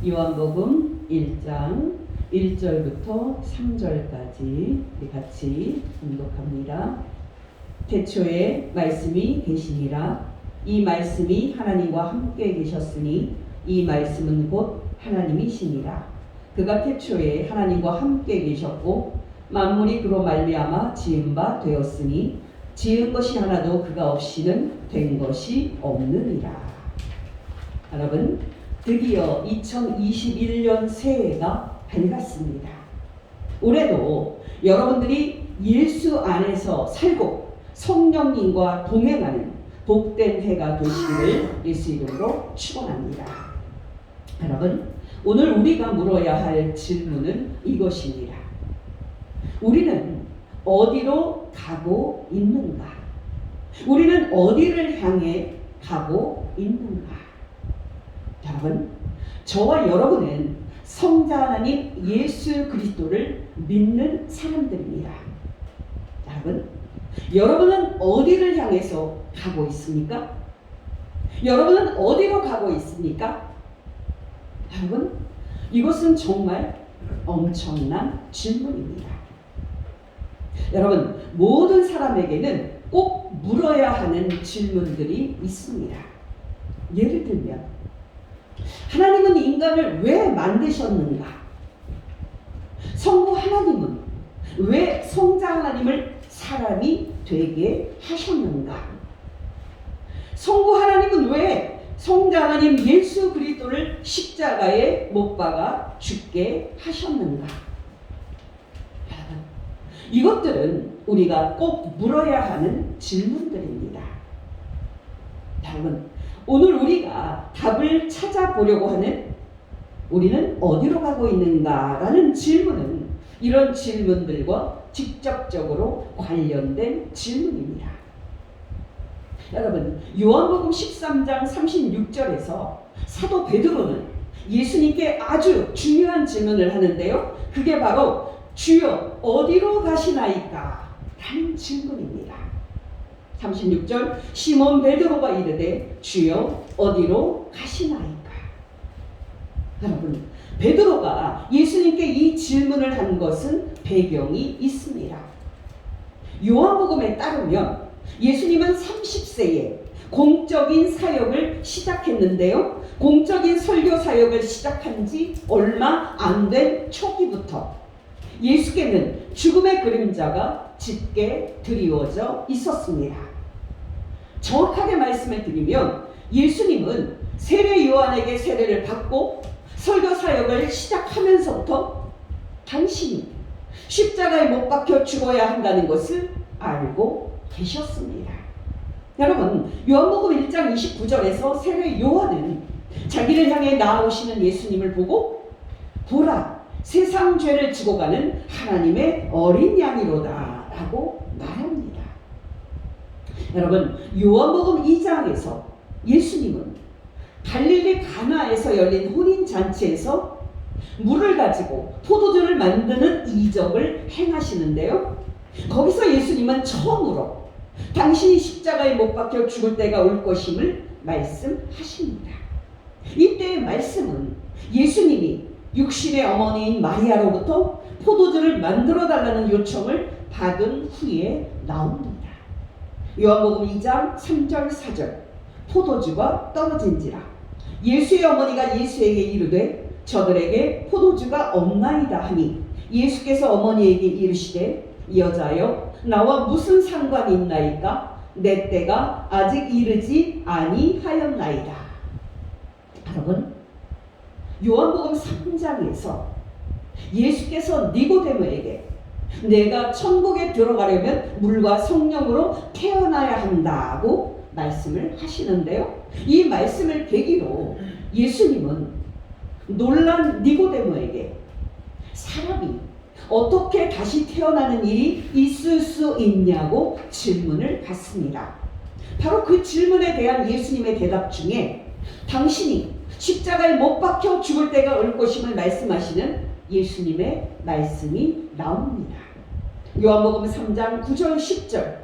요한복음 1장 1절부터 3절까지 우리 같이 봉독합니다. 태초에 말씀이 계시니라. 이 말씀이 하나님과 함께 계셨으니 이 말씀은 곧 하나님이시니라. 그가 태초에 하나님과 함께 계셨고 만물이 그로 말미암아 지은 바 되었으니 지은 것이 하나도 그가 없이는 된 것이 없느니라. 여러분, 드디어 2021년 새해가 밝았습니다. 올해도 여러분들이 예수 안에서 살고 성령님과 동행하는 복된 해가 되시기를 예수 이름으로 축원합니다. 여러분, 오늘 우리가 물어야 할 질문은 이것입니다. 우리는 어디로 가고 있는가? 우리는 어디를 향해 가고 있는가? 여러분, 저와 여러분은 성자 하나님 예수 그리스도를 믿는 사람들입니다. 여러분은 어디를 향해서 가고 있습니까? 여러분은 어디로 가고 있습니까? 여러분, 이것은 정말 엄청난 질문입니다. 여러분, 모든 사람에게는 꼭 물어야 하는 질문들이 있습니다. 예를 들면, 하나님은 인간을 왜 만드셨는가? 성부 하나님은 왜 성자 하나님을 사람이 되게 하셨는가? 성부 하나님은 왜 성자 하나님 예수 그리스도를 십자가에 못 박아 죽게 하셨는가? 이것들은 우리가 꼭 물어야 하는 질문들입니다. 여러분, 오늘 우리가 답을 찾아보려고 하는 우리는 어디로 가고 있는가라는 질문은 이런 질문들과 직접적으로 관련된 질문입니다. 여러분, 요한복음 13장 36절에서 사도 베드로는 예수님께 아주 중요한 질문을 하는데요. 그게 바로 주여 어디로 가시나이까? 라는 질문입니다. 36절, 시몬 베드로가 이르되 주여 어디로 가시나이까? 여러분, 베드로가 예수님께 이 질문을 한 것은 배경이 있습니다. 요한복음에 따르면 예수님은 30세에 공적인 사역을 시작했는데요. 공적인 설교 사역을 시작한 지 얼마 안 된 초기부터 예수께는 죽음의 그림자가 짙게 드리워져 있었습니다. 정확하게 말씀을 드리면 예수님은 세례 요한에게 세례를 받고 설교 사역을 시작하면서부터 당신이 십자가에 못 박혀 죽어야 한다는 것을 알고 계셨습니다. 여러분, 요한복음 1장 29절에서 세례 요한은 자기를 향해 나아오시는 예수님을 보고 보라, 세상 죄를 지고 가는 하나님의 어린 양이로다 라고 말합니다. 여러분, 요한복음 2장에서 예수님은 갈릴리 가나에서 열린 혼인잔치에서 물을 가지고 포도주를 만드는 이적을 행하시는데요. 거기서 예수님은 처음으로 당신이 십자가에 못 박혀 죽을 때가 올 것임을 말씀하십니다. 이때의 말씀은 예수님이 육신의 어머니인 마리아로부터 포도주를 만들어 달라는 요청을 받은 후에 나옵니다. 요한복음 2장 3절 4절, 포도주가 떨어진지라 예수의 어머니가 예수에게 이르되 저들에게 포도주가 없나이다 하니 예수께서 어머니에게 이르시되 여자여 나와 무슨 상관이 있나이까? 내 때가 아직 이르지 아니하였나이다. 여러분, 요한복음 3장에서 예수께서 니고데모에게 내가 천국에 들어가려면 물과 성령으로 태어나야 한다고 말씀을 하시는데요. 이 말씀을 계기로 예수님은 놀란 니고데모에게 사람이 어떻게 다시 태어나는 일이 있을 수 있냐고 질문을 받습니다. 바로 그 질문에 대한 예수님의 대답 중에 당신이 십자가에 못 박혀 죽을 때가 올 것임을 말씀하시는 예수님의 말씀이 나옵니다. 요한복음 3장 9절 10절,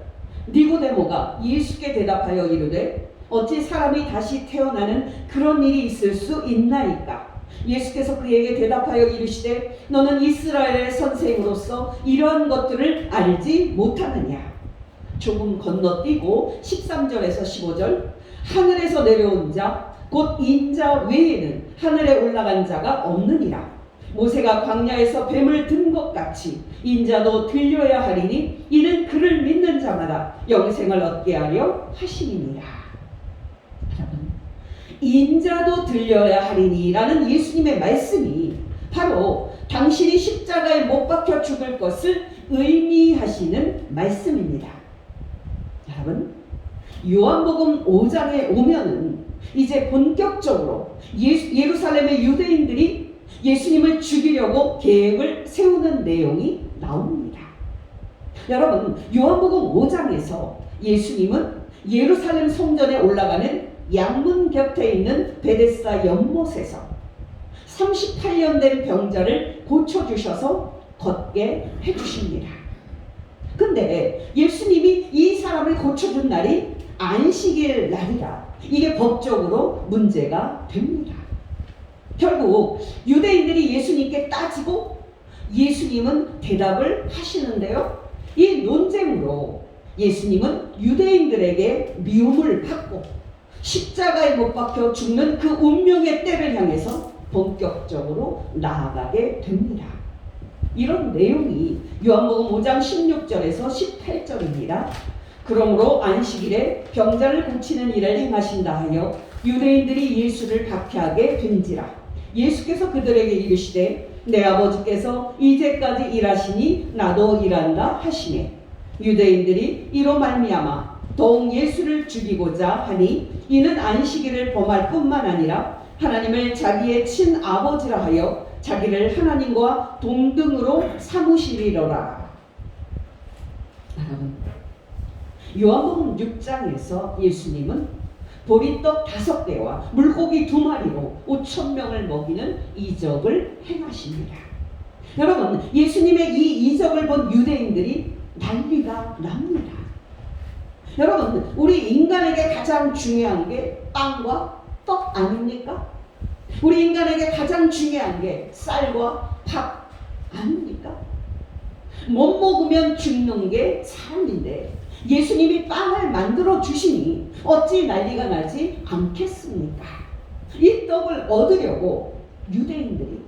니고데모가 예수께 대답하여 이르되 어찌 사람이 다시 태어나는 그런 일이 있을 수 있나이까? 예수께서 그에게 대답하여 이르시되 너는 이스라엘의 선생으로서 이러한 것들을 알지 못하느냐. 조금 건너뛰고 13절에서 15절 하늘에서 내려온 자 곧 인자 외에는 하늘에 올라간 자가 없느니라. 모세가 광야에서 뱀을 든 것 같이 인자도 들려야 하리니 이는 그를 믿는 자마다 영생을 얻게 하려 하심이니라. 여러분, 인자도 들려야 하리니라는 예수님의 말씀이 바로 당신이 십자가에 못 박혀 죽을 것을 의미하시는 말씀입니다. 여러분, 요한복음 5장에 오면은 이제 본격적으로 예루살렘의 유대인들이 예수님을 죽이려고 계획을 세우는 내용이 나옵니다. 여러분, 요한복음 5장에서 예수님은 예루살렘 성전에 올라가는 양문 곁에 있는 베데스다 연못에서 38년 된 병자를 고쳐주셔서 걷게 해주십니다. 근데 예수님이 이 사람을 고쳐준 날이 안식일 날이라 이게 법적으로 문제가 됩니다. 결국 유대인들이 예수님께 따지고 예수님은 대답을 하시는데요. 이 논쟁으로 예수님은 유대인들에게 미움을 받고 십자가에 못 박혀 죽는 그 운명의 때를 향해서 본격적으로 나아가게 됩니다. 이런 내용이 요한복음 5장 16절에서 18절입니다. 그러므로 안식일에 병자를 고치는 일을 행하신다 하여 유대인들이 예수를 박해하게 된지라. 예수께서 그들에게 이르시되 내 아버지께서 이제까지 일하시니 나도 일한다 하시매 유대인들이 이로 말미암아 더욱 예수를 죽이고자 하니 이는 안식일을 범할 뿐만 아니라 하나님을 자기의 친아버지라 하여 자기를 하나님과 동등으로 삼으시리로라. 여러분, 요한복음 6장에서 예수님은 보리떡 5개와 물고기 2마리로 5,000명을 먹이는 이적을 행하십니다. 여러분, 예수님의 이 이적을 본 유대인들이 난리가 납니다. 여러분, 우리 인간에게 가장 중요한 게 빵과 떡 아닙니까? 우리 인간에게 가장 중요한 게 쌀과 밥 아닙니까? 못 먹으면 죽는 게 사람인데 예수님이 빵을 만들어 주시니 어찌 난리가 나지 않겠습니까? 이 떡을 얻으려고 유대인들이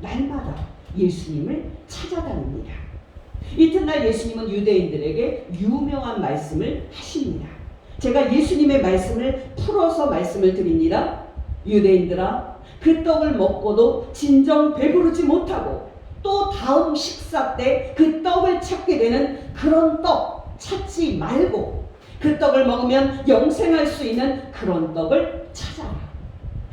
날마다 예수님을 찾아다닙니다. 이튿날 예수님은 유대인들에게 유명한 말씀을 하십니다. 제가 예수님의 말씀을 풀어서 말씀을 드립니다. 유대인들아, 그 떡을 먹고도 진정 배부르지 못하고 또 다음 식사 때 그 떡을 찾게 되는 그런 떡 찾지 말고 그 떡을 먹으면 영생할 수 있는 그런 떡을 찾아라.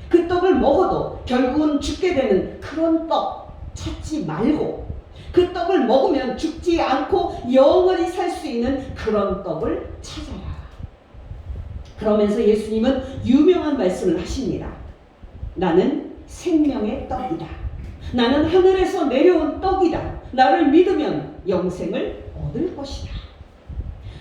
그 떡을 먹어도 결국은 죽게 되는 그런 떡 찾지 말고 그 떡을 먹으면 죽지 않고 영원히 살 수 있는 그런 떡을 찾아라. 그러면서 예수님은 유명한 말씀을 하십니다. 나는 생명의 떡이다. 나는 하늘에서 내려온 떡이다. 나를 믿으면 영생을 얻을 것이다.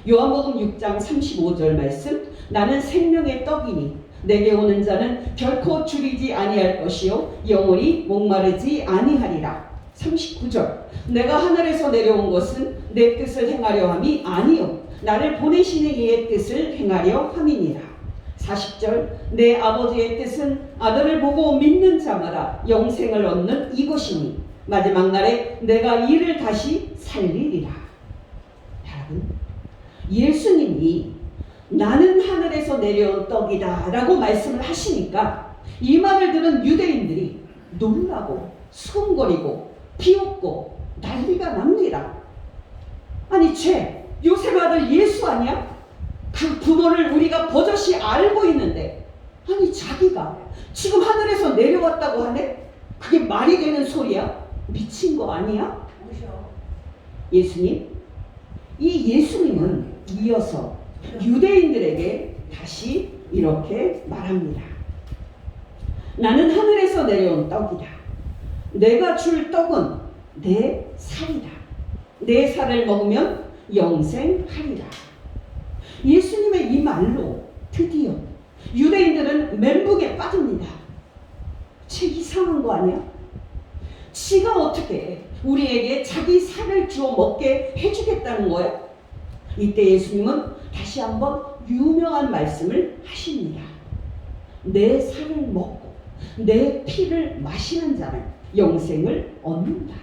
요한복음 6장 35절 말씀, 나는 생명의 떡이니 내게 오는 자는 결코 줄이지 아니할 것이요 영원히 목마르지 아니하리라. 39절, 내가 하늘에서 내려온 것은 내 뜻을 행하려 함이 아니요 나를 보내시는 이의 뜻을 행하려 함이니라. 40절, 내 아버지의 뜻은 아들을 보고 믿는 자마다 영생을 얻는 이것이니 마지막 날에 내가 이를 다시 살리리라. 여러분, 예수님이 나는 하늘에서 내려온 떡이다 라고 말씀을 하시니까 이 말을 들은 유대인들이 놀라고 수군거리고 비웃고 난리가 납니다. 아니, 쟤 요셉 아들 예수 아니야? 그 부모를 우리가 버젓이 알고 있는데 아니 자기가 지금 하늘에서 내려왔다고 하네? 그게 말이 되는 소리야? 미친 거 아니야? 예수님, 이 예수님은 이어서 유대인들에게 다시 이렇게 말합니다. 나는 하늘에서 내려온 떡이다. 내가 줄 떡은 내 살이다. 내 살을 먹으면 영생하리라. 예수님의 이 말로 드디어 유대인들은 멘붕에 빠집니다. 쟤 이상한 거 아니야? 지가 어떻게 우리에게 자기 살을 주어 먹게 해주겠다는 거야? 이때 예수님은 다시 한번 유명한 말씀을 하십니다. 내 살을 먹고 내 피를 마시는 자는 영생을 얻는다.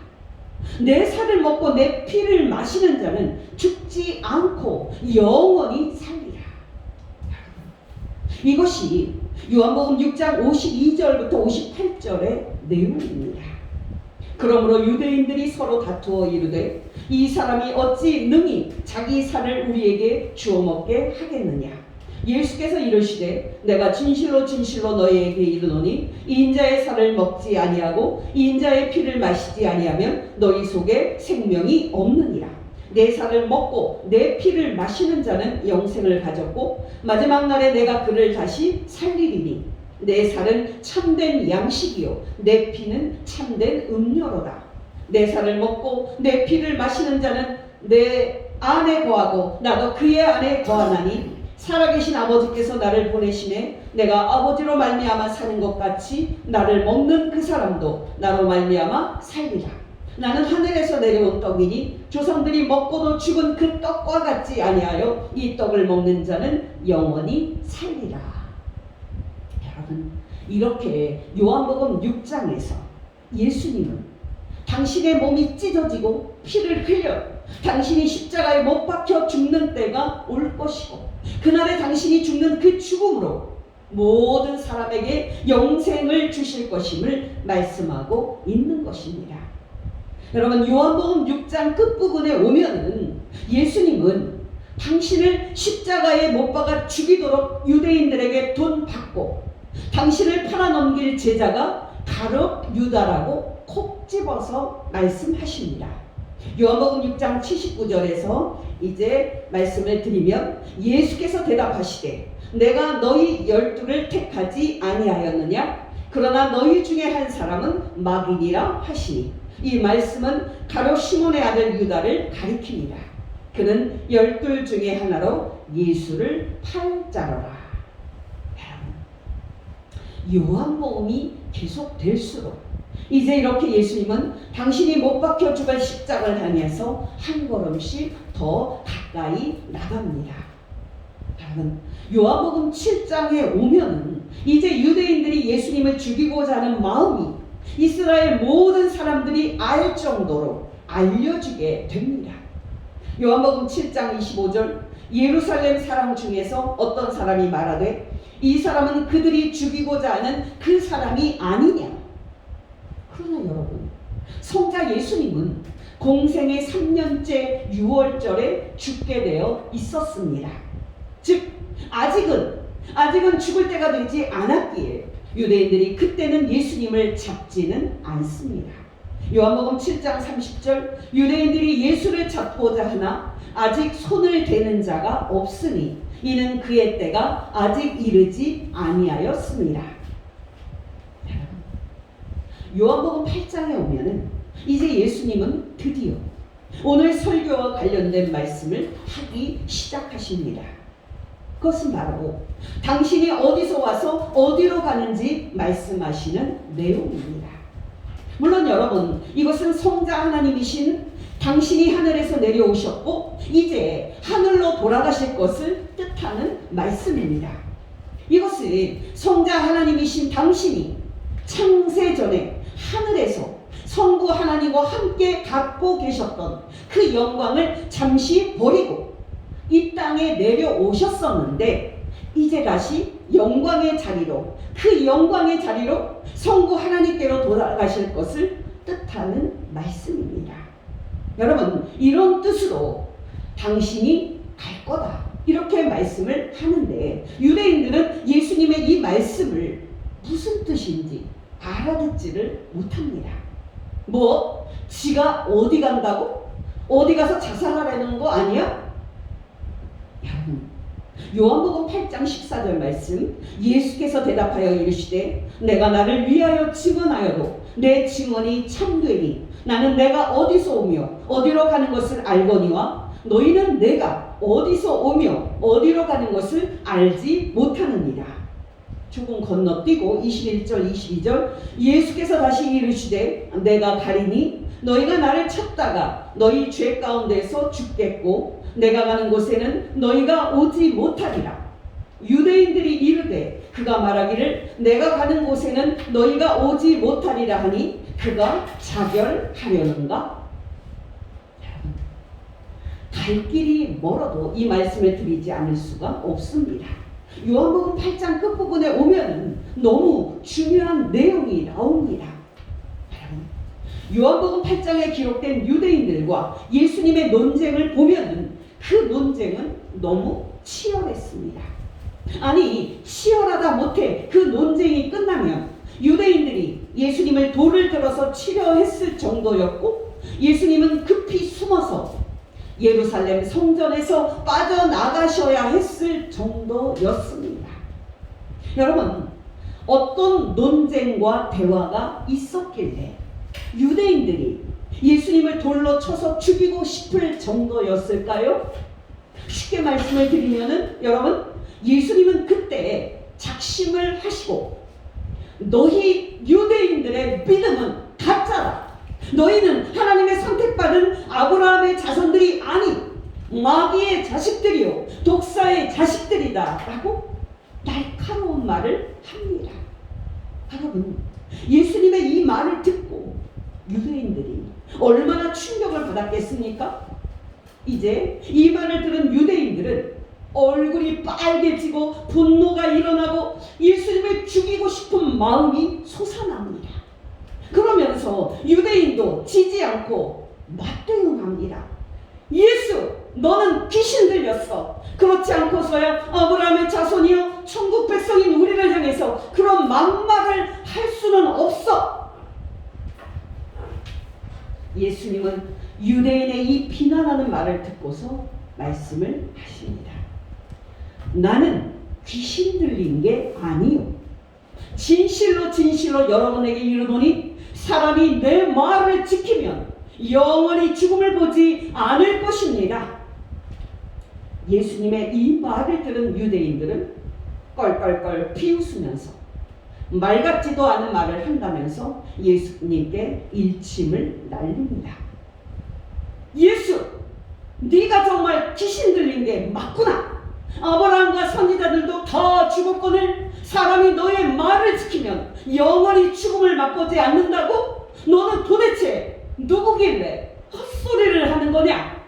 내 살을 먹고 내 피를 마시는 자는 죽지 않고 영원히 살리라. 이것이 요한복음 6장 52절부터 58절의 내용입니다. 그러므로 유대인들이 서로 다투어 이르되 이 사람이 어찌 능히 자기 살을 우리에게 주어 먹게 하겠느냐. 예수께서 이르시되 내가 진실로 진실로 너희에게 이르노니 이 인자의 살을 먹지 아니하고 이 인자의 피를 마시지 아니하면 너희 속에 생명이 없느니라. 내 살을 먹고 내 피를 마시는 자는 영생을 가졌고 마지막 날에 내가 그를 다시 살리리니 내 살은 참된 양식이요 내 피는 참된 음료로다. 내 살을 먹고 내 피를 마시는 자는 내 안에 거하고 나도 그의 안에 거하나니 살아계신 아버지께서 나를 보내시매 내가 아버지로 말미암아 사는 것 같이 나를 먹는 그 사람도 나로 말미암아 살리라. 나는 하늘에서 내려온 떡이니 조상들이 먹고도 죽은 그 떡과 같지 아니하여 이 떡을 먹는 자는 영원히 살리라. 여러분, 이렇게 요한복음 6장에서 예수님은 당신의 몸이 찢어지고 피를 흘려 당신이 십자가에 못 박혀 죽는 때가 올 것이고 그날에 당신이 죽는 그 죽음으로 모든 사람에게 영생을 주실 것임을 말씀하고 있는 것입니다. 여러분, 요한복음 6장 끝부분에 오면은 예수님은 당신을 십자가에 못 박아 죽이도록 유대인들에게 돈 받고 당신을 팔아넘길 제자가 가룟 유다라고 콕 집어서 말씀하십니다. 요한복음 6장 79절에서 이제 말씀을 드리면 예수께서 대답하시되 내가 너희 12를 택하지 아니하였느냐? 그러나 너희 중에 한 사람은 마귀니라 하시니 이 말씀은 가룟 시몬의 아들 유다를 가리킵니다. 그는 12 중에 하나로 예수를 팔 자로라. 요한복음이 계속될수록 이제 이렇게 예수님은 당신이 못 박혀 죽을 십자가를 향해서 한 걸음씩 더 가까이 나갑니다. 여러분, 요한복음 7장에 오면은 이제 유대인들이 예수님을 죽이고자 하는 마음이 이스라엘 모든 사람들이 알 정도로 알려지게 됩니다. 요한복음 7장 25절 예루살렘 사람 중에서 어떤 사람이 말하되 이 사람은 그들이 죽이고자 하는 그 사람이 아니냐. 그러나 여러분, 성자 예수님은 공생의 3년째 6월절에 죽게 되어 있었습니다. 즉 아직은 죽을 때가 되지 않았기에 유대인들이 그때는 예수님을 잡지는 않습니다. 요한복음 7장 30절 유대인들이 예수를 잡고자 하나 아직 손을 대는 자가 없으니 이는 그의 때가 아직 이르지 아니하였습니다. 요한복음 8장에 오면은 이제 예수님은 드디어 오늘 설교와 관련된 말씀을 하기 시작하십니다. 그것은 바로 당신이 어디서 와서 어디로 가는지 말씀하시는 내용입니다. 물론 여러분, 이것은 성자 하나님이신 당신이 하늘에서 내려오셨고 이제 하늘로 돌아가실 것을 뜻하는 말씀입니다. 이것은 성자 하나님이신 당신이 창세 전에 하늘에서 성부 하나님과 함께 갖고 계셨던 그 영광을 잠시 버리고 이 땅에 내려오셨었는데 이제 다시 영광의 자리로 그 영광의 자리로 성부 하나님께로 돌아가실 것을 뜻하는 말씀입니다. 여러분, 이런 뜻으로 당신이 갈 거다 이렇게 말씀을 하는데 유대인들은 예수님의 이 말씀을 무슨 뜻인지 알아듣지를 못합니다. 뭐? 지가 어디 간다고? 어디 가서 자살하려는 거 아니야? 여러분, 요한복음 8장 14절 말씀 예수께서 대답하여 이르시되 내가 나를 위하여 증언하여도 내 증언이 참되니 나는 내가 어디서 오며 어디로 가는 것을 알거니와 너희는 내가 어디서 오며 어디로 가는 것을 알지 못하느니라. 죽음 건너뛰고 21절 22절 예수께서 다시 이르시되 내가 가리니 너희가 나를 찾다가 너희 죄 가운데서 죽겠고 내가 가는 곳에는 너희가 오지 못하리라. 유대인들이 이르되 그가 말하기를 내가 가는 곳에는 너희가 오지 못하리라 하니 그가 자결하려는가? 갈 길이 멀어도 이 말씀을 드리지 않을 수가 없습니다. 요한복음 8장 끝부분에 오면은 너무 중요한 내용이 나옵니다. 요한복음 8장에 기록된 유대인들과 예수님의 논쟁을 보면은 그 논쟁은 너무 치열했습니다. 아니, 치열하다 못해 그 논쟁이 끝나면 유대인들이 예수님을 돌을 들어서 치려 했을 정도였고 예수님은 급히 숨어서 예루살렘 성전에서 빠져나가셔야 했을 정도였습니다. 여러분, 어떤 논쟁과 대화가 있었길래 유대인들이 예수님을 돌로 쳐서 죽이고 싶을 정도였을까요? 쉽게 말씀을 드리면은 여러분, 예수님은 그때 작심을 하시고 너희 유대인들의 믿음은 가짜다. 너희는 하나님의 선택받은 아브라함의 자손들이 아닌 마귀의 자식들이요 독사의 자식들이다 라고 날카로운 말을 합니다. 여러분, 예수님의 이 말을 듣고 유대인들이 얼마나 충격을 받았겠습니까? 이제 이 말을 들은 유대인들은 얼굴이 빨개지고 분노가 일어나고 예수님을 죽이고 싶은 마음이 솟아납니다. 그러면서 유대인도 지지 않고 맞대응합니다. 예수, 너는 귀신 들렸어. 그렇지 않고서야 아브라함의 자손이여 천국 백성인 우리를 향해서 그런 막말을 할 수는 없어. 예수님은 유대인의 이 비난하는 말을 듣고서 말씀을 하십니다. 나는 귀신 들린 게 아니요. 진실로 진실로 여러분에게 이르노니 사람이 내 말을 지키면 영원히 죽음을 보지 않을 것입니다. 예수님의 이 말을 들은 유대인들은 껄껄껄 비웃으면서 말 같지도 않은 말을 한다면서 예수님께 일침을 날립니다. 예수, 네가 정말 귀신 들린 게 맞구나. 아브라함과 선지자들도 다 죽었거늘 사람이 너의 말을 지키면 영원히 죽음을 맛보지 않는다고? 너는 도대체 누구길래 헛소리를 하는 거냐?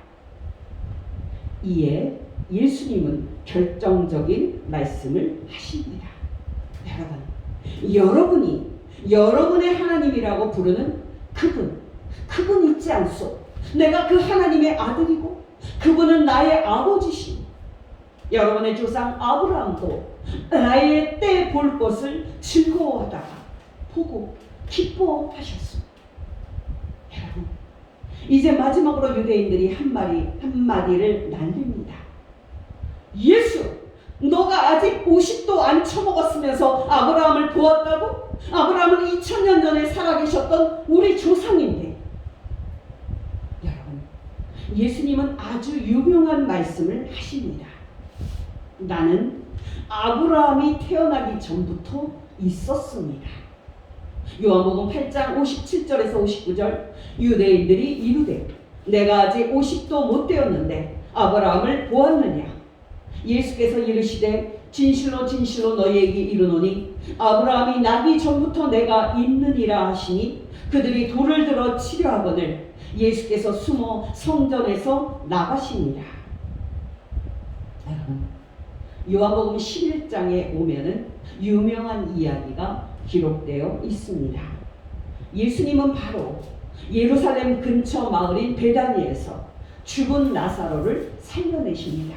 이에 예수님은 결정적인 말씀을 하십니다. 여러분이 여러분의 하나님이라고 부르는 그분 있지 않소? 내가 그 하나님의 아들이고 그분은 나의 아버지시오. 여러분의 조상 아브라함도 나의 때 볼 것을 즐거워하다가 보고 기뻐하셨소. 여러분, 이제 마지막으로 유대인들이 한마디를 날립니다. 예수, 너가 아직 50도 안 처먹었으면서 아브라함을 보았다고? 아브라함은 2000년 전에 살아계셨던 우리 조상인데. 여러분, 예수님은 아주 유명한 말씀을 하십니다. 나는 아브라함이 태어나기 전부터 있었습니다. 요한복음 8장 57절에서 59절 유대인들이 이르되 내가 아직 50도 못 되었는데 아브라함을 보았느냐? 예수께서 이르시되 진실로 진실로 너희에게 이르노니 아브라함이 나기 전부터 내가 있느니라 하시니 그들이 돌을 들어 치려 하거늘 예수께서 숨어 성전에서 나가시니라. 여러분, 요한복음 11장에 오면은 유명한 이야기가 기록되어 있습니다. 예수님은 바로 예루살렘 근처 마을인 베다니에서 죽은 나사로를 살려내십니다.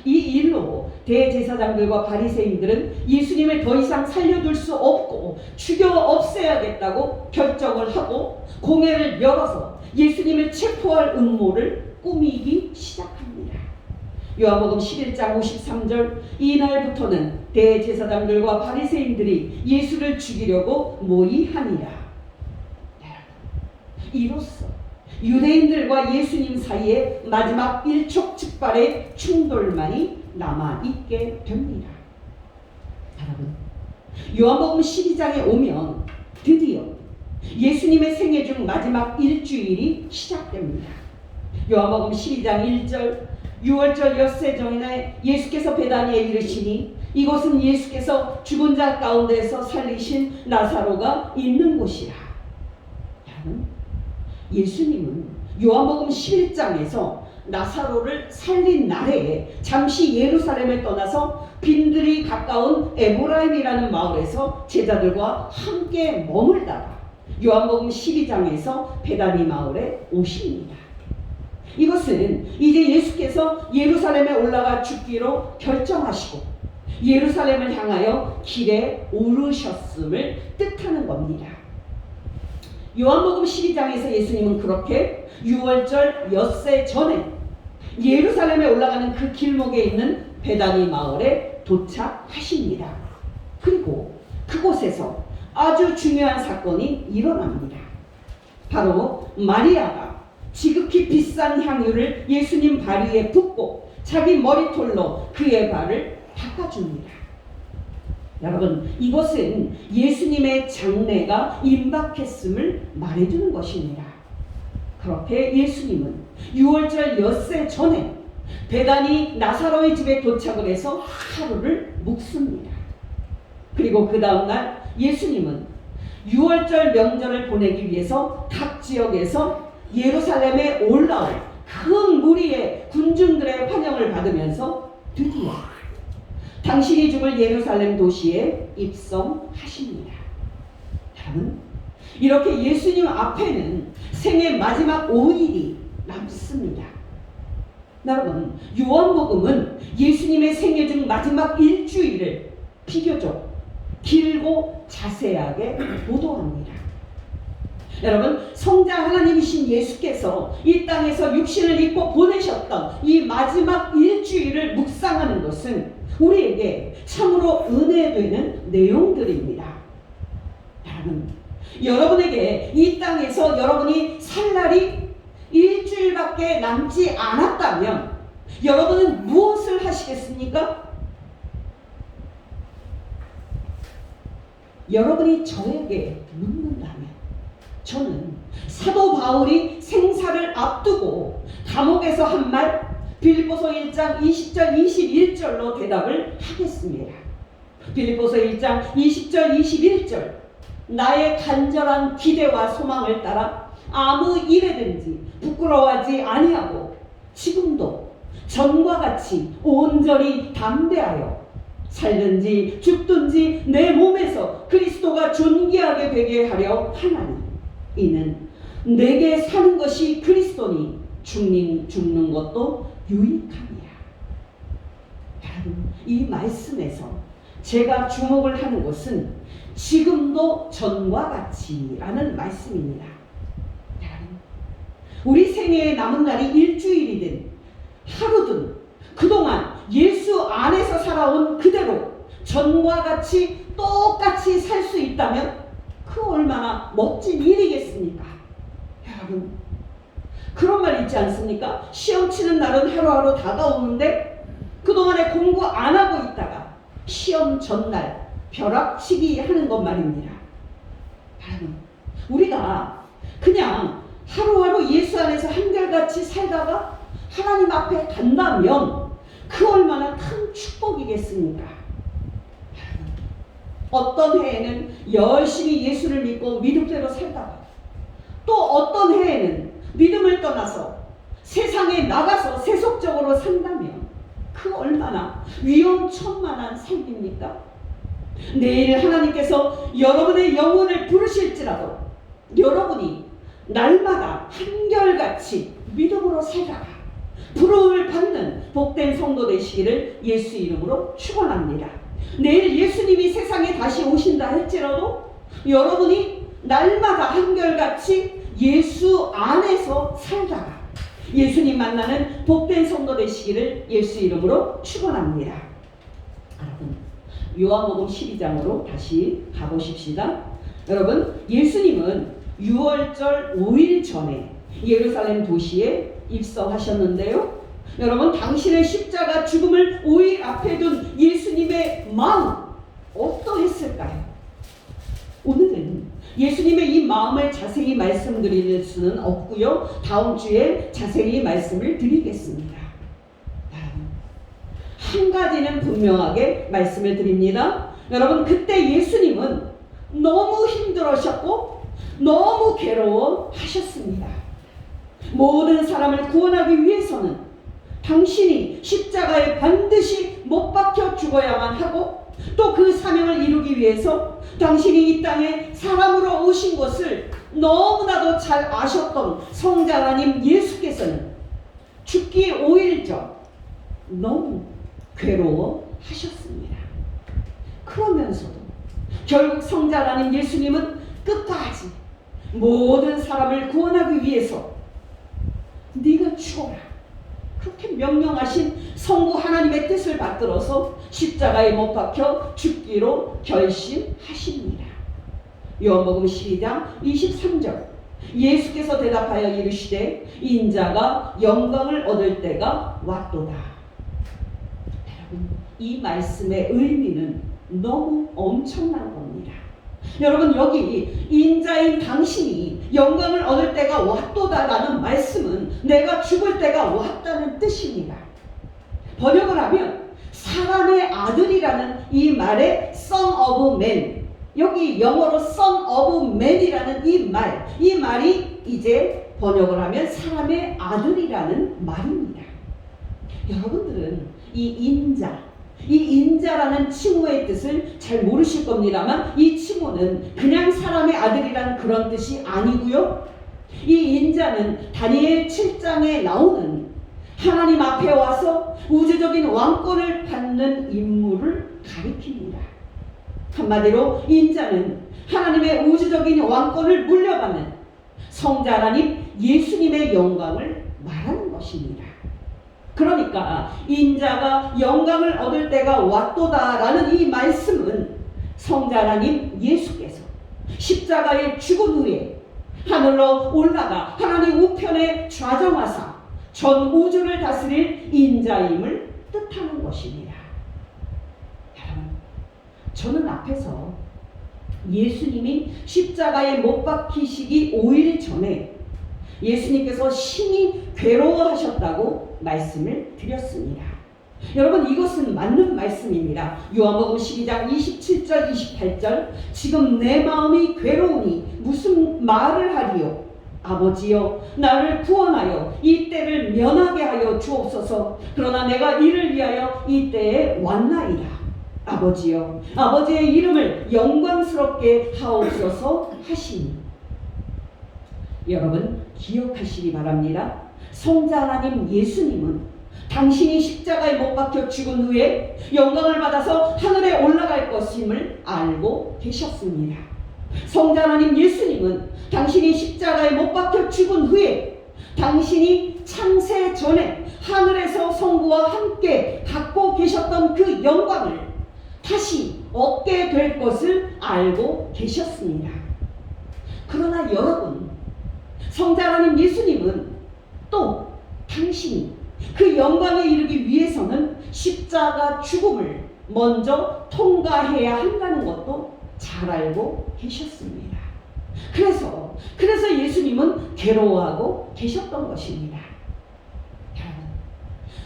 이 일로 대제사장들과 바리새인들은 예수님을 더 이상 살려둘 수 없고 죽여 없애야겠다고 결정을 하고 공회를 열어서 예수님을 체포할 음모를 꾸미기 시작합니다. 요한복음 11장 53절 이날부터는 대제사장들과 바리새인들이 예수를 죽이려고 모의하니라. 이로써 유대인들과 예수님 사이에 마지막 일촉즉발의 충돌만이 남아있게 됩니다. 여러분, 요한복음 12장에 오면 드디어 예수님의 생애 중 마지막 일주일이 시작됩니다. 요한복음 12장 1절, 6월절 엿새 전에 예수께서 베다니에 이르시니 이곳은 예수께서 죽은 자 가운데서 살리신 나사로가 있는 곳이라. 여러분, 예수님은 요한복음 11장에서 나사로를 살린 날에 잠시 예루살렘을 떠나서 빈들이 가까운 에브라임이라는 마을에서 제자들과 함께 머물다가 요한복음 12장에서 베다니 마을에 오십니다. 이것은 이제 예수께서 예루살렘에 올라가 죽기로 결정하시고 예루살렘을 향하여 길에 오르셨음을 뜻하는 겁니다. 요한복음 12장에서 예수님은 그렇게 6월절 엿새 전에 예루살렘에 올라가는 그 길목에 있는 베다니 마을에 도착하십니다. 그리고 그곳에서 아주 중요한 사건이 일어납니다. 바로 마리아가 지극히 비싼 향유를 예수님 발 위에 붓고 자기 머리털로 그의 발을 닦아줍니다. 여러분, 이것은 예수님의 장래가 임박했음을 말해주는 것입니다. 그렇게 예수님은 6월절 엿새 전에 베다니 나사로의 집에 도착을 해서 하루를 묵습니다. 그리고 그 다음날 예수님은 6월절 명절을 보내기 위해서 각 지역에서 예루살렘에 올라온 큰 무리의 군중들의 환영을 받으면서 드디어 당신이 죽을 예루살렘 도시에 입성하십니다. 여러분, 이렇게 예수님 앞에는 생애 마지막 5일이 남습니다. 여러분, 요한복음은 예수님의 생애 중 마지막 일주일을 비교적 길고 자세하게 보도합니다. 여러분, 성자 하나님이신 예수께서 이 땅에서 육신을 입고 보내셨던 이 마지막 일주일을 묵상하는 것은 우리에게 참으로 은혜되는 내용들입니다. 여러분, 여러분에게 이 땅에서 여러분이 살 날이 일주일밖에 남지 않았다면 여러분은 무엇을 하시겠습니까? 여러분이 저에게 묻는다면 저는 사도 바울이 생사를 앞두고 감옥에서 한 말 빌립보서 1장 20절 21절로 대답을 하겠습니다. 빌립보서 1장 20절 21절 나의 간절한 기대와 소망을 따라 아무 일에든지 부끄러워하지 아니하고 지금도 전과 같이 온전히 담대하여 살든지 죽든지 내 몸에서 그리스도가 존귀하게 되게 하려 하나니 이는 내게 사는 것이 그리스도니 죽는 것도 유익함이야. 여러분, 이 말씀에서 제가 주목을 하는 것은 지금도 전과 같이라는 말씀입니다. 여러분, 우리 생애에 남은 날이 일주일이든 하루든 그동안 예수 안에서 살아온 그대로 전과 같이 똑같이 살 수 있다면 그 얼마나 멋진 일이겠습니까? 여러분, 그런 말 있지 않습니까? 시험 치는 날은 하루하루 다가오는데 그동안에 공부 안 하고 있다가 시험 전날 벼락치기 하는 것 말입니다. 여러분, 우리가 그냥 하루하루 예수 안에서 한결같이 살다가 하나님 앞에 간다면 그 얼마나 큰 축복이겠습니까? 어떤 해에는 열심히 예수를 믿고 믿음대로 살다가 또 어떤 해에는 믿음을 떠나서 세상에 나가서 세속적으로 산다면 그 얼마나 위험천만한 삶입니까? 내일 하나님께서 여러분의 영혼을 부르실지라도 여러분이 날마다 한결같이 믿음으로 살다가 부름을 받는 복된 성도 되시기를 예수 이름으로 축원합니다. 내일 예수님이 세상에 다시 오신다 할지라도 여러분이 날마다 한결같이 예수 안에서 살다가 예수님 만나는 복된 성도 되시기를 예수 이름으로 축원합니다. 여러분, 요한복음 12장으로 다시 가보십시다. 여러분, 예수님은 6월절 5일 전에 예루살렘 도시에 입성하셨는데요. 여러분, 당신의 십자가 죽음을 5일 앞에 둔 예수님의 마음, 어떠했을까요? 오늘은 예수님의 이 마음을 자세히 말씀드릴 수는 없고요. 다음 주에 자세히 말씀을 드리겠습니다. 한 가지는 분명하게 말씀을 드립니다. 여러분, 그때 예수님은 너무 힘들으셨고 너무 괴로워하셨습니다. 모든 사람을 구원하기 위해서는 당신이 십자가에 반드시 못 박혀 죽어야만 하고, 또 그 사명을 이루기 위해서 당신이 이 땅에 사람으로 오신 것을 너무나도 잘 아셨던 성자 하나님 예수께서는 죽기 5일 전 너무 괴로워하셨습니다. 그러면서도 결국 성자 하나님 예수님은 끝까지 모든 사람을 구원하기 위해서 네가 죽어라, 그렇게 명령하신 성부 하나님의 뜻을 받들어서 십자가에 못 박혀 죽기로 결심하십니다. 요한복음 12장 23절, 예수께서 대답하여 이르시되 인자가 영광을 얻을 때가 왔도다. 여러분, 이 말씀의 의미는 너무 엄청난 겁니다. 여러분, 여기 인자인 당신이 영광을 얻을 때가 왔도다라는 말씀은 내가 죽을 때가 왔다는 뜻입니다. 번역을 하면 사람의 아들이라는 이 말의 Son of Man, 여기 영어로 Son of Man이라는 이 말이 이제 번역을 하면 사람의 아들이라는 말입니다. 여러분들은 이 인자라는 칭호의 뜻을 잘 모르실 겁니다만, 이 칭호는 그냥 사람의 아들이라는 그런 뜻이 아니고요. 이 인자는 다니엘 7장에 나오는 하나님 앞에 와서 우주적인 왕권을 받는 인물을 가리킵니다. 한마디로 인자는 하나님의 우주적인 왕권을 물려받는 성자 하나님 예수님의 영광을 말하는 것입니다. 그러니까 인자가 영광을 얻을 때가 왔도다라는 이 말씀은 성자 하나님 예수께서 십자가에 죽은 후에 하늘로 올라가 하나님 우편에 좌정하사 전 우주를 다스릴 인자임을 뜻하는 것입니다. 여러분, 저는 앞에서 예수님이 십자가에 못 박히시기 5일 전에 예수님께서 심히 괴로워하셨다고 말씀을 드렸습니다. 여러분, 이것은 맞는 말씀입니다. 요한복음 12장 27절 28절, 지금 내 마음이 괴로우니 무슨 말을 하리요? 아버지여, 나를 구원하여 이 때를 면하게 하여 주옵소서. 그러나 내가 이를 위하여 이 때에 왔나이다. 아버지여, 아버지의 이름을 영광스럽게 하옵소서 하시니. 여러분, 기억하시기 바랍니다. 성자 하나님 예수님은 당신이 십자가에 못 박혀 죽은 후에 영광을 받아서 하늘에 올라갈 것임을 알고 계셨습니다. 성자 하나님 예수님은 당신이 십자가에 못 박혀 죽은 후에 당신이 창세 전에 하늘에서 성부와 함께 갖고 계셨던 그 영광을 다시 얻게 될 것을 알고 계셨습니다. 그러나 여러분, 성자 하나님 예수님은 또 당신이 그 영광에 이르기 위해서는 십자가 죽음을 먼저 통과해야 한다는 것도 잘 알고 계셨습니다. 그래서 예수님은 괴로워하고 계셨던 것입니다. 여러분,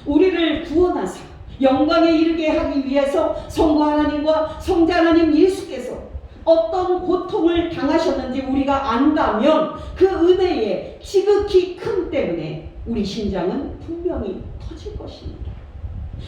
우리를 구원하사 영광에 이르게 하기 위해서 성부 하나님과 성자 하나님 예수께서 어떤 고통을 당하셨는지 우리가 안다면 그 은혜의 지극히 큰 때문에 우리 심장은 분명히 터질 것입니다.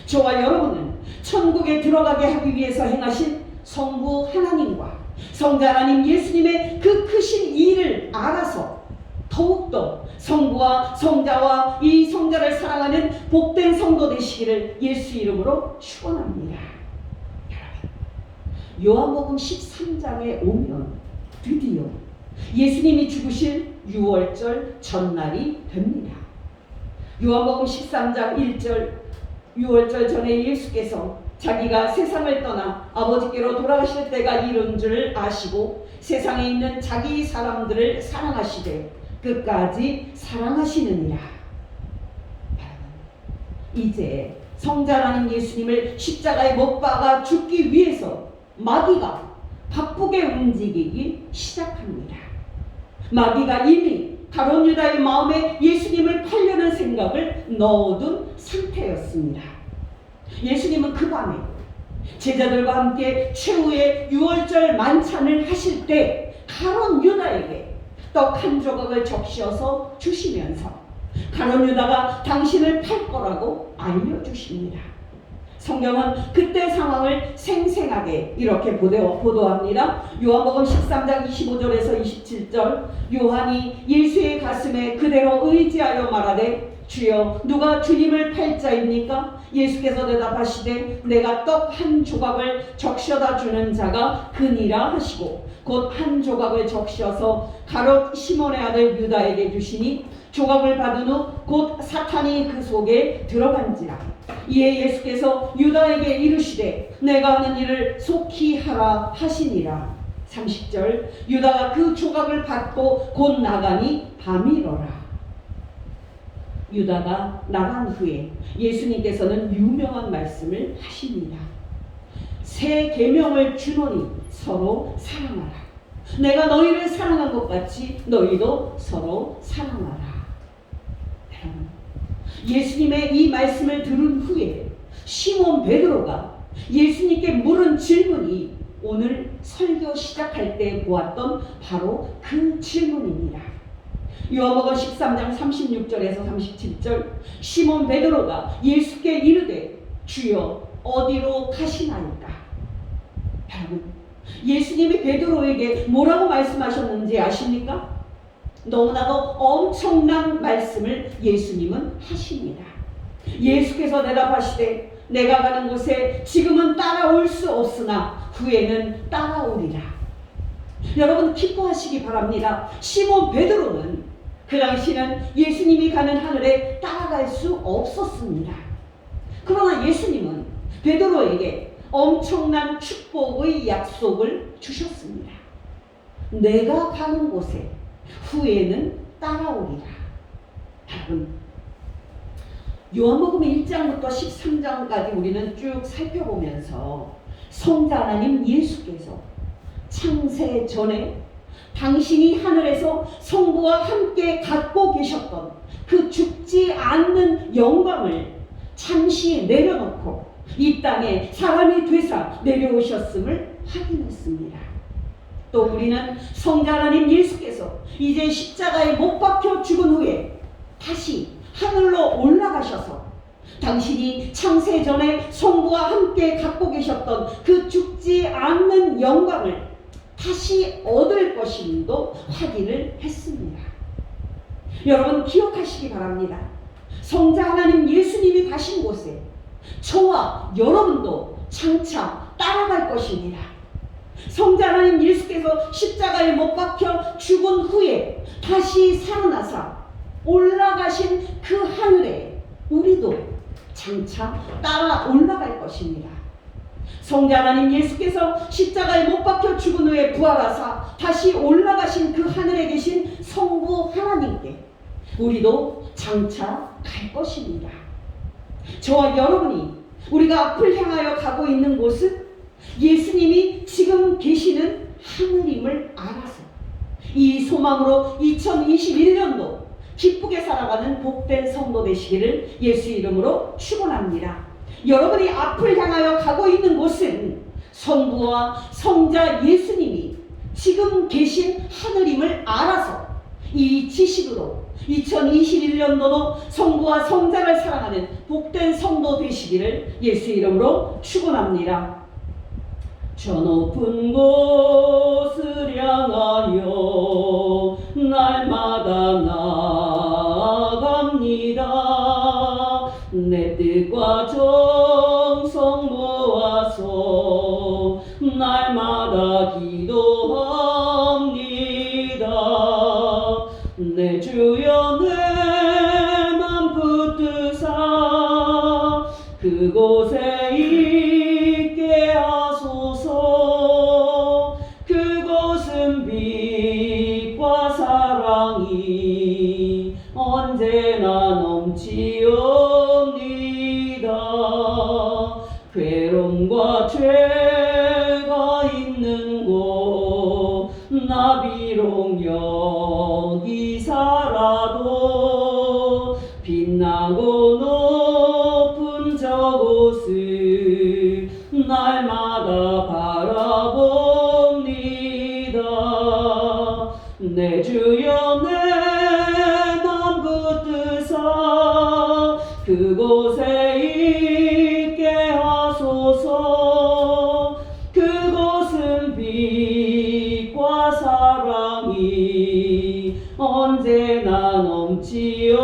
저와 여러분은 천국에 들어가게 하기 위해서 행하신 성부 하나님과 성자 하나님 예수님의 그 크신 일을 알아서 더욱더 성부와 성자와 이 성자를 사랑하는 복된 성도 되시기를 예수 이름으로 축원합니다. 요한복음 13장에 오면 드디어 예수님이 죽으실 6월절 전날이 됩니다. 요한복음 13장 1절, 6월절 전에 예수께서 자기가 세상을 떠나 아버지께로 돌아가실 때가 이른 줄 아시고 세상에 있는 자기 사람들을 사랑하시되 끝까지 사랑하시느니라. 이제 성자 하나님 예수님을 십자가에 못 박아 죽기 위해서 마귀가 바쁘게 움직이기 시작합니다. 마귀가 이미 가룟 유다의 마음에 예수님을 팔려는 생각을 넣어둔 상태였습니다. 예수님은 그 밤에 제자들과 함께 최후의 유월절 만찬을 하실 때 가룟 유다에게 떡 한 조각을 적셔서 주시면서 가룟 유다가 당신을 팔 거라고 알려주십니다. 성경은 그때 상황을 생생하게 이렇게 보도합니다. 요한복음 13장 25절에서 27절, 요한이 예수의 가슴에 그대로 의지하여 말하되 주여 누가 주님을 팔 자입니까? 예수께서 대답하시되 내가 떡 한 조각을 적셔다 주는 자가 그니라 하시고 곧 한 조각을 적셔서 가롯 시몬의 아들 유다에게 주시니 조각을 받은 후 곧 사탄이 그 속에 들어간지라. 이에 예수께서 유다에게 이르시되 내가 하는 일을 속히 하라 하시니라. 30절, 유다가 그 조각을 받고 곧 나가니 밤이러라. 유다가 나간 후에 예수님께서는 유명한 말씀을 하십니다. 새 계명을 주노니 서로 사랑하라. 내가 너희를 사랑한 것 같이 너희도 서로 사랑하라. 여러분, 예수님의 이 말씀을 들은 후에 시몬 베드로가 예수님께 물은 질문이 오늘 설교 시작할 때 보았던 바로 그 질문입니다. 요한복음 13장 36절에서 37절, 시몬 베드로가 예수께 이르되 주여 어디로 가시나이까? 여러분, 예수님이 베드로에게 뭐라고 말씀하셨는지 아십니까? 너무나도 엄청난 말씀을 예수님은 하십니다. 예수께서 대답하시되 내가 가는 곳에 지금은 따라올 수 없으나 후에는 따라오리라. 여러분 기뻐하시기 바랍니다. 시몬 베드로는 그 당시는 예수님이 가는 하늘에 따라갈 수 없었습니다. 그러나 예수님은 베드로에게 엄청난 축복의 약속을 주셨습니다. 내가 가는 곳에 후에는 따라오리라. 여러분, 요한복음 1장부터 13장까지 우리는 쭉 살펴보면서 성자 하나님 예수께서 창세 전에 당신이 하늘에서 성부와 함께 갖고 계셨던 그 죽지 않는 영광을 잠시 내려놓고 이 땅에 사람이 되사 내려오셨음을 확인했습니다. 또 우리는 성자 하나님 예수께서 이제 십자가에 못 박혀 죽은 후에 다시 하늘로 올라가셔서 당신이 창세 전에 성부와 함께 갖고 계셨던 그 죽지 않는 영광을 다시 얻을 것임도 확인을 했습니다. 여러분 기억하시기 바랍니다. 성자 하나님 예수님이 가신 곳에 저와 여러분도 장차 따라갈 것입니다. 성자 하나님 예수께서 십자가에 못 박혀 죽은 후에 다시 살아나사 올라가신 그 하늘에 우리도 장차 따라 올라갈 것입니다. 성자 하나님 예수께서 십자가에 못 박혀 죽은 후에 부활하사 다시 올라가신 그 하늘에 계신 성부 하나님께 우리도 장차 갈 것입니다. 저와 여러분이 우리가 앞을 향하여 가고 있는 곳은 예수님이 지금 계시는 하늘임을 알아서 이 소망으로 2021년도 기쁘게 살아가는 복된 성도 되시기를 예수 이름으로 축원합니다. 여러분이 앞을 향하여 가고 있는 곳은 성부와 성자 예수님이 지금 계신 하늘임을 알아서 이 지식으로 2021년도도 성부와 성자를 사랑하는 복된 성도 되시기를 예수 이름으로 축원합니다. 저 높은 곳을 향하여 날마다 나아갑니다. 내 뜻과 정성 모아서 날마다 기도합니다. 내 주여 내 맘 붙드사 그곳에 있게 하소서. 그곳은 빛과 사랑이 언제나 넘치옵니다. 괴로움과 죄가 내 주여 내 맘 붙드사 그곳에 있게 하소서. 그곳은 빛과 사랑이 언제나 넘치옵니다.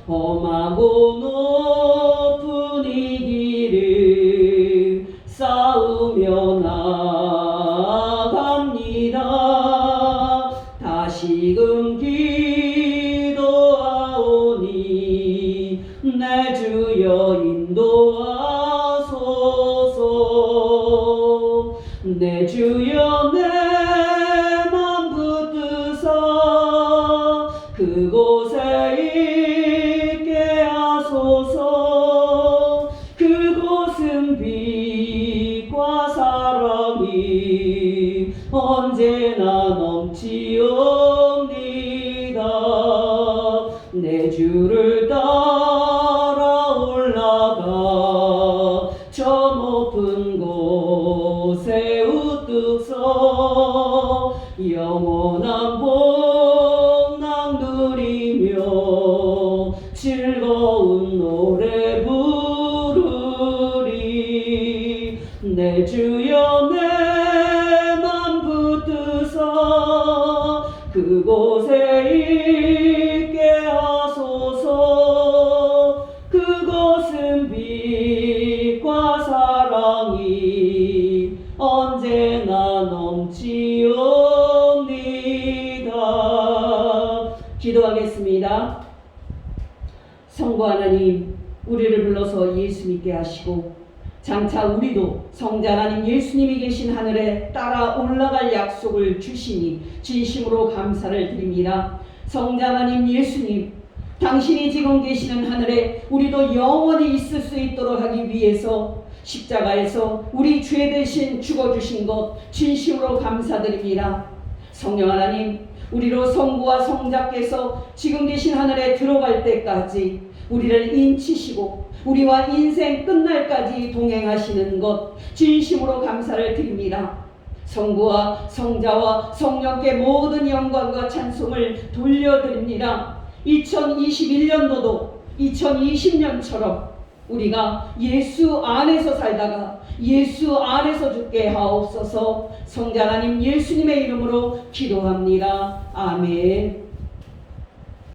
험하고 높은 이 길을 싸우며 나갑니다. 다시금 기도하오니 내 주여 인도하소서. 내 주여 내 맘 붙드사 그곳에 있게 하소서. 그곳은 빛과 사랑이 언제나 넘치옵니다. 내 주를 따라 올라가 저 높은 곳에 우뚝 서 영원한 복락 누리며 즐거운 노래 부르리. 내 주여 내 맘 붙드사 그곳에 있게 하소서. 그곳은 빛과 사랑이 언제나 넘치옵니다. 기도하겠습니다. 성부 하나님, 우리를 불러서 예수 믿게 하시고 장차 우리도 성자 하나님 예수님이 계신 하늘에 따라 올라갈 약속을 주시니 진심으로 감사를 드립니다. 성자 하나님 예수님, 당신이 지금 계시는 하늘에 우리도 영원히 있을 수 있도록 하기 위해서 십자가에서 우리 죄 대신 죽어주신 것 진심으로 감사드립니다. 성령 하나님, 우리로 성부와 성자께서 지금 계신 하늘에 들어갈 때까지 우리를 인치시고 우리와 인생 끝날까지 동행하시는 것 진심으로 감사를 드립니다. 성부와 성자와 성령께 모든 영광과 찬송을 돌려드립니다. 2021년도도 2020년처럼 우리가 예수 안에서 살다가 예수 안에서 죽게 하옵소서. 성자 하나님 예수님의 이름으로 기도합니다. 아멘.